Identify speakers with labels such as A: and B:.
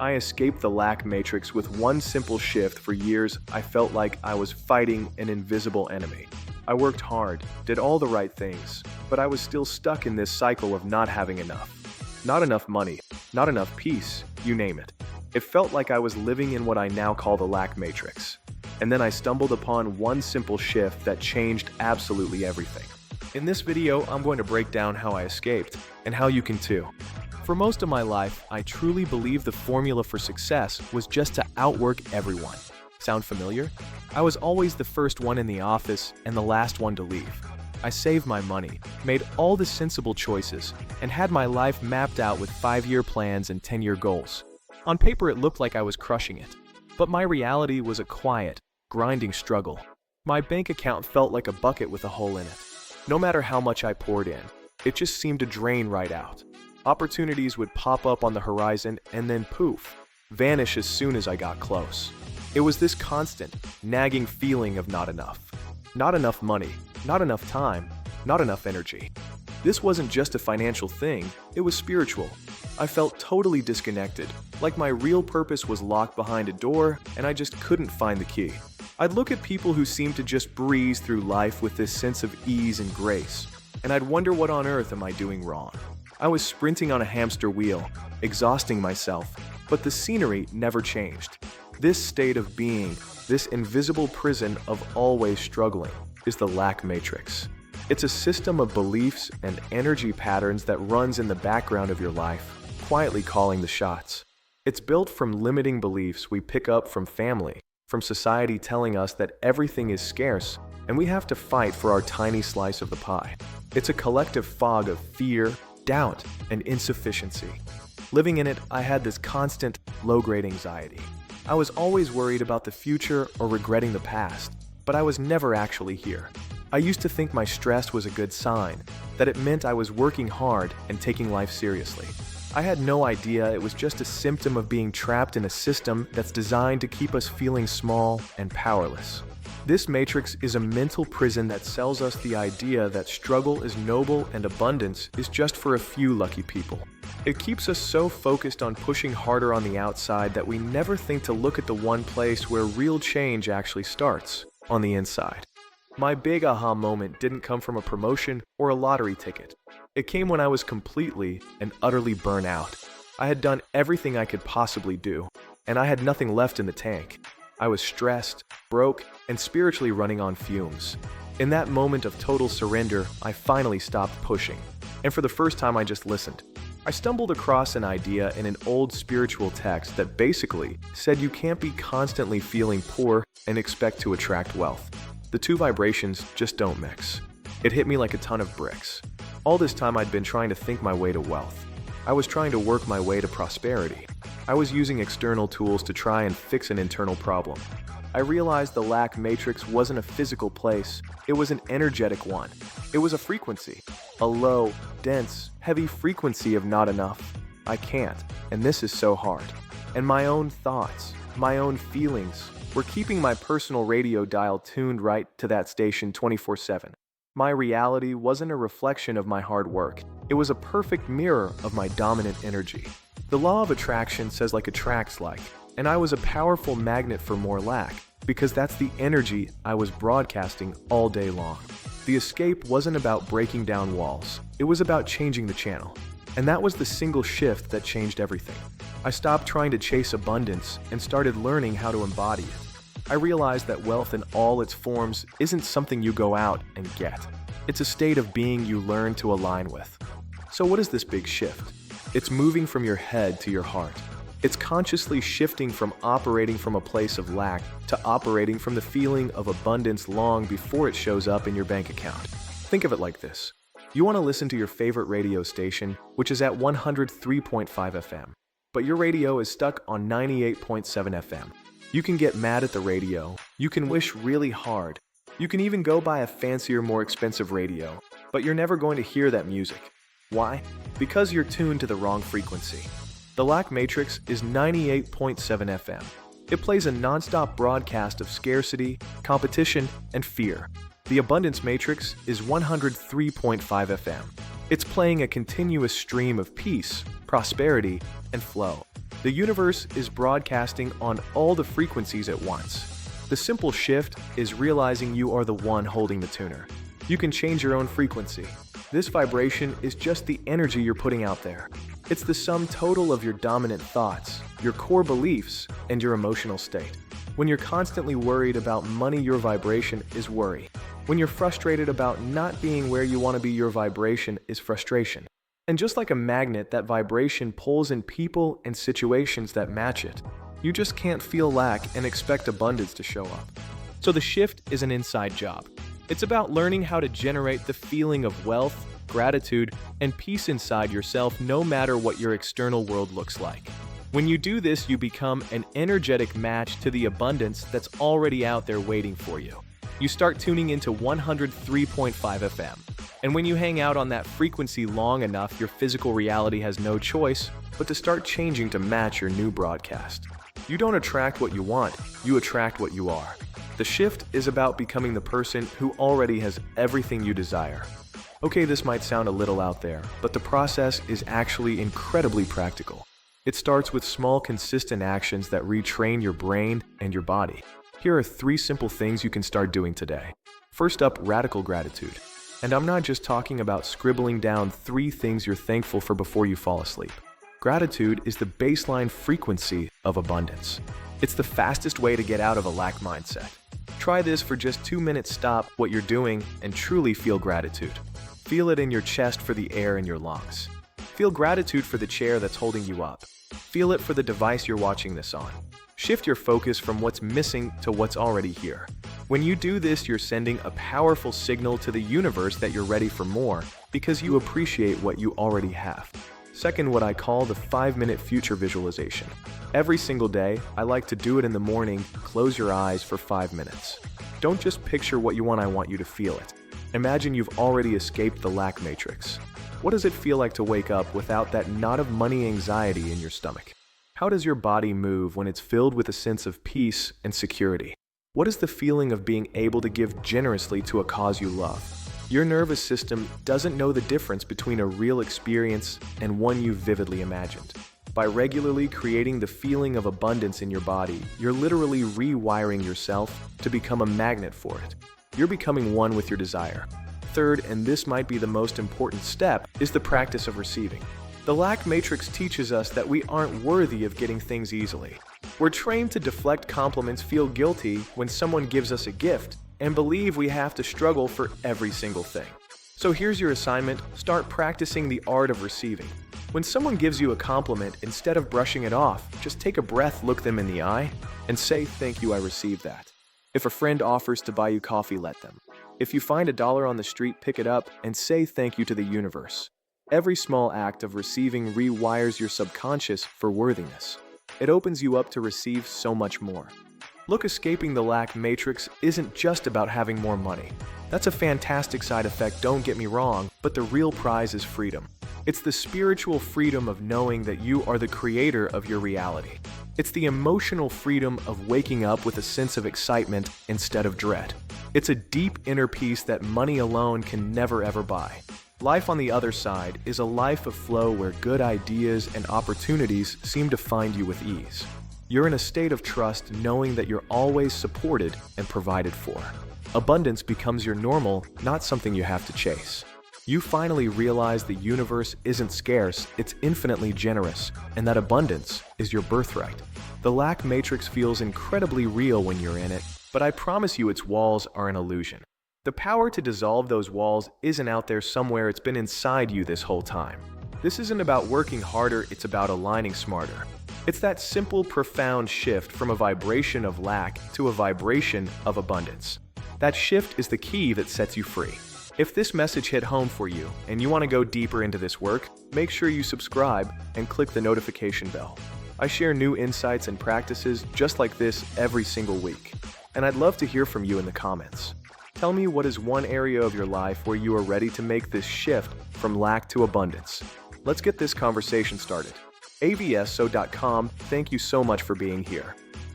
A: I escaped the lack matrix with one simple shift. For years, I felt like I was fighting an invisible enemy. I worked hard, did all the right things, but I was still stuck in this cycle of not having enough. Not enough money, not enough peace, you name it. It felt like I was living in what I now call the lack matrix. And then I stumbled upon one simple shift that changed absolutely everything. In this video, I'm going to break down how I escaped, and how you can too. For most of my life, I truly believed the formula for success was just to outwork everyone. Sound familiar? I was always the first one in the office and the last one to leave. I saved my money, made all the sensible choices, and had my life mapped out with 5-year plans and 10-year goals. On paper, it looked like I was crushing it. But my reality was a quiet, grinding struggle. My bank account felt like a bucket with a hole in it. No matter how much I poured in, it just seemed to drain right out. Opportunities would pop up on the horizon and then poof, vanish as soon as I got close. It was this constant, nagging feeling of not enough. Not enough money, not enough time, not enough energy. This wasn't just a financial thing, it was spiritual. I felt totally disconnected, like my real purpose was locked behind a door and I just couldn't find the key. I'd look at people who seemed to just breeze through life with this sense of ease and grace, and I'd wonder, what on earth am I doing wrong? I was sprinting on a hamster wheel, exhausting myself, but the scenery never changed. This state of being, this invisible prison of always struggling, is the lack matrix. It's a system of beliefs and energy patterns that runs in the background of your life, quietly calling the shots. It's built from limiting beliefs we pick up from family, from society telling us that everything is scarce and we have to fight for our tiny slice of the pie. It's a collective fog of fear, doubt, and insufficiency. Living in it, I had this constant, low-grade anxiety. I was always worried about the future or regretting the past, but I was never actually here. I used to think my stress was a good sign, that it meant I was working hard and taking life seriously. I had no idea it was just a symptom of being trapped in a system that's designed to keep us feeling small and powerless. This matrix is a mental prison that sells us the idea that struggle is noble and abundance is just for a few lucky people. It keeps us so focused on pushing harder on the outside that we never think to look at the one place where real change actually starts, on the inside. My big aha moment didn't come from a promotion or a lottery ticket. It came when I was completely and utterly burnt out. I had done everything I could possibly do, and I had nothing left in the tank. I was stressed, broke, and spiritually running on fumes. In that moment of total surrender, I finally stopped pushing. And for the first time, I just listened. I stumbled across an idea in an old spiritual text that basically said you can't be constantly feeling poor and expect to attract wealth. The two vibrations just don't mix. It hit me like a ton of bricks. All this time I'd been trying to think my way to wealth. I was trying to work my way to prosperity. I was using external tools to try and fix an internal problem. I realized the lack matrix wasn't a physical place, it was an energetic one. It was a frequency, a low, dense, heavy frequency of not enough. I can't, and this is so hard. And my own thoughts, my own feelings, were keeping my personal radio dial tuned right to that station 24/7. My reality wasn't a reflection of my hard work. It was a perfect mirror of my dominant energy. The law of attraction says like attracts like, and I was a powerful magnet for more lack, because that's the energy I was broadcasting all day long. The escape wasn't about breaking down walls. It was about changing the channel. And that was the single shift that changed everything. I stopped trying to chase abundance and started learning how to embody it. I realized that wealth in all its forms isn't something you go out and get. It's a state of being you learn to align with. So what is this big shift? It's moving from your head to your heart. It's consciously shifting from operating from a place of lack to operating from the feeling of abundance long before it shows up in your bank account. Think of it like this. You want to listen to your favorite radio station, which is at 103.5 FM, but your radio is stuck on 98.7 FM. You can get mad at the radio, you can wish really hard, you can even go buy a fancier, more expensive radio, but you're never going to hear that music. Why? Because you're tuned to the wrong frequency. The lack matrix is 98.7 FM. It plays a non-stop broadcast of scarcity, competition, and fear. The abundance matrix is 103.5 FM. It's playing a continuous stream of peace, prosperity, and flow. The universe is broadcasting on all the frequencies at once. The simple shift is realizing you are the one holding the tuner. You can change your own frequency. This vibration is just the energy you're putting out there. It's the sum total of your dominant thoughts, your core beliefs, and your emotional state. When you're constantly worried about money, your vibration is worry. When you're frustrated about not being where you want to be, your vibration is frustration. And just like a magnet, that vibration pulls in people and situations that match it. You just can't feel lack and expect abundance to show up. So the shift is an inside job. It's about learning how to generate the feeling of wealth, gratitude, and peace inside yourself, no matter what your external world looks like. When you do this, you become an energetic match to the abundance that's already out there waiting for you. You start tuning into 103.5 FM. And when you hang out on that frequency long enough, your physical reality has no choice but to start changing to match your new broadcast. You don't attract what you want, you attract what you are. The shift is about becoming the person who already has everything you desire. Okay, this might sound a little out there, but the process is actually incredibly practical. It starts with small, consistent actions that retrain your brain and your body. Here are 3 simple things you can start doing today. First up, radical gratitude. And I'm not just talking about scribbling down 3 things you're thankful for before you fall asleep. Gratitude is the baseline frequency of abundance. It's the fastest way to get out of a lack mindset. Try this for just 2 minutes. Stop what you're doing and truly feel gratitude. Feel it in your chest for the air in your lungs. Feel gratitude for the chair that's holding you up. Feel it for the device you're watching this on. Shift your focus from what's missing to what's already here. When you do this, you're sending a powerful signal to the universe that you're ready for more because you appreciate what you already have. Second, what I call the 5-minute future visualization. Every single day, I like to do it in the morning. Close your eyes for 5 minutes. Don't just picture what you want, I want you to feel it. Imagine you've already escaped the lack matrix. What does it feel like to wake up without that knot of money anxiety in your stomach? How does your body move when it's filled with a sense of peace and security? What is the feeling of being able to give generously to a cause you love? Your nervous system doesn't know the difference between a real experience and one you vividly imagined. By regularly creating the feeling of abundance in your body, you're literally rewiring yourself to become a magnet for it. You're becoming one with your desire. Third, and this might be the most important step, is the practice of receiving. The lack matrix teaches us that we aren't worthy of getting things easily. We're trained to deflect compliments, feel guilty when someone gives us a gift, and believe we have to struggle for every single thing. So here's your assignment: start practicing the art of receiving. When someone gives you a compliment, instead of brushing it off, just take a breath, look them in the eye, and say, "Thank you, I received that." If a friend offers to buy you coffee, let them. If you find $1 on the street, pick it up and say thank you to the universe. Every small act of receiving rewires your subconscious for worthiness. It opens you up to receive so much more. Look, escaping the lack matrix isn't just about having more money. That's a fantastic side effect, don't get me wrong, but the real prize is freedom. It's the spiritual freedom of knowing that you are the creator of your reality. It's the emotional freedom of waking up with a sense of excitement instead of dread. It's a deep inner peace that money alone can never ever buy. Life on the other side is a life of flow where good ideas and opportunities seem to find you with ease. You're in a state of trust, knowing that you're always supported and provided for. Abundance becomes your normal, not something you have to chase. You finally realize the universe isn't scarce, it's infinitely generous, and that abundance is your birthright. The lack matrix feels incredibly real when you're in it, but I promise you its walls are an illusion. The power to dissolve those walls isn't out there somewhere, it's been inside you this whole time. This isn't about working harder, it's about aligning smarter. It's that simple, profound shift from a vibration of lack to a vibration of abundance. That shift is the key that sets you free. If this message hit home for you and you want to go deeper into this work, make sure you subscribe and click the notification bell. I share new insights and practices just like this every single week. And I'd love to hear from you in the comments. Tell me, what is one area of your life where you are ready to make this shift from lack to abundance? Let's get this conversation started. avso.com, thank you so much for being here.